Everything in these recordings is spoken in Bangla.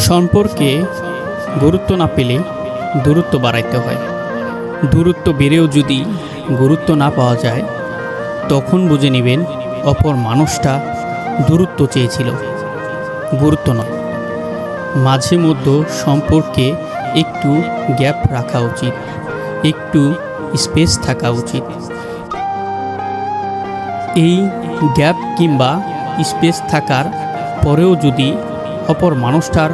সম্পর্কে গুরুত্ব না পেলে দূরত্ব বাড়াইতে হয়। দূরত্ব বেড়েও যদি গুরুত্ব না পাওয়া যায়, তখন বুঝে নেবেন অপর মানুষটা দূরত্ব চেয়েছিল, গুরুত্ব নয়। মাঝে মধ্যে সম্পর্কে একটু গ্যাপ রাখা উচিত, একটু স্পেস থাকা উচিত। এই গ্যাপ কিংবা স্পেস থাকার পরেও যদি অপর মানুষটার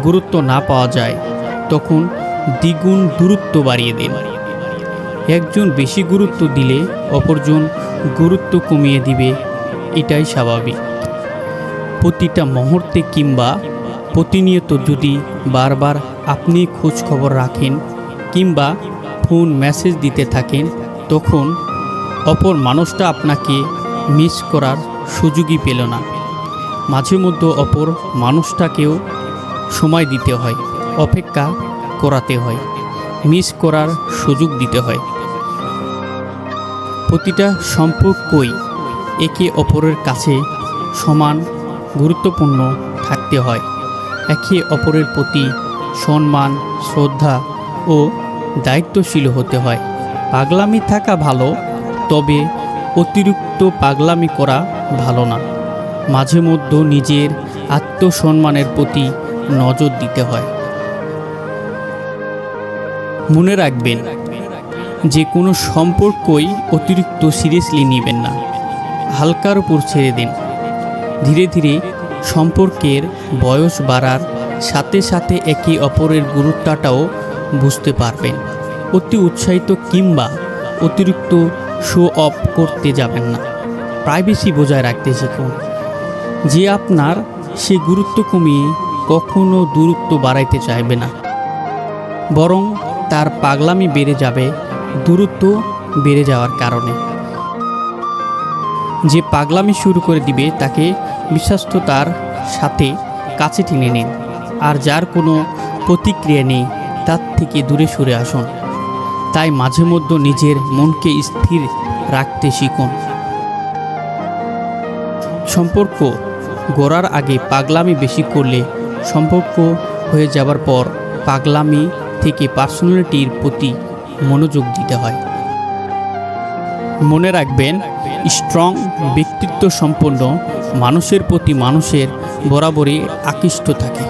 গুরুত্ব না পাওয়া যায়, তখন দ্বিগুণ দূরত্ব বাড়িয়ে দেন। একজন বেশি গুরুত্ব দিলে অপরজন গুরুত্ব কমিয়ে দিবে, এটাই স্বাভাবিক। প্রতিটা মুহূর্তে কিংবা প্রতিনিয়ত যদি বারবার আপনি খোঁজ খবর রাখেন কিংবা ফোন মেসেজ দিতে থাকেন, তখন অপর মানুষটা আপনাকে মিস করার সুযোগই পেল না। মাঝে মধ্যে অপর মানুষটাকেও সময় দিতে হয়, অপেক্ষা করাতে হয়, মিস করার সুযোগ দিতে হয়। প্রতিটা সম্পর্কই একে অপরের কাছে সমান গুরুত্বপূর্ণ থাকতে হয়। একে অপরের প্রতি সম্মান, শ্রদ্ধা ও দায়িত্বশীল হতে হয়। পাগলামি থাকা ভালো, তবে অতিরিক্ত পাগলামি করা ভালো না। মাঝে মধ্যে নিজের আত্মসম্মানের প্রতি নজর দিতে হয়। মনে রাখবেন, যে কোনো সম্পর্কই অতিরিক্ত সিরিয়াসলি নেবেন না, হালকার উপর ছেড়ে দিন। ধীরে ধীরে সম্পর্কের বয়স বাড়ার সাথে সাথে একে অপরের গুরুত্বটাও বুঝতে পারবেন। অতি উৎসাহিত কিংবা অতিরিক্ত শো অফ করতে যাবেন না। প্রাইভেসি বজায় রাখতে শিখুন। যে আপনার সে গুরুত্ব কমিয়ে কখনো দূরত্ব বাড়াইতে চাইবে না, বরং তার পাগলামি বেড়ে যাবে দূরত্ব বেড়ে যাওয়ার কারণে। যে পাগলামি শুরু করে দিবে তাকে বিশ্বস্ততার সাথে কাছে টেনে নিন, আর যার কোনো প্রতিক্রিয়া নেই তার থেকে দূরে সরে আসুন। তাই মাঝে মধ্যে নিজের মনকে স্থির রাখতে শিখুন। সম্পর্ক গড়ার আগে পাগলামি বেশি করলে সম্পর্ক হয়ে যাবার পর পাগলামি থেকে পার্সোনালিটির প্রতি মনোযোগ দিতে হয়। মনে রাখবেন, স্ট্রং ব্যক্তিত্ব সম্পন্ন মানুষের প্রতি মানুষের বরাবরই আকৃষ্ট থাকে।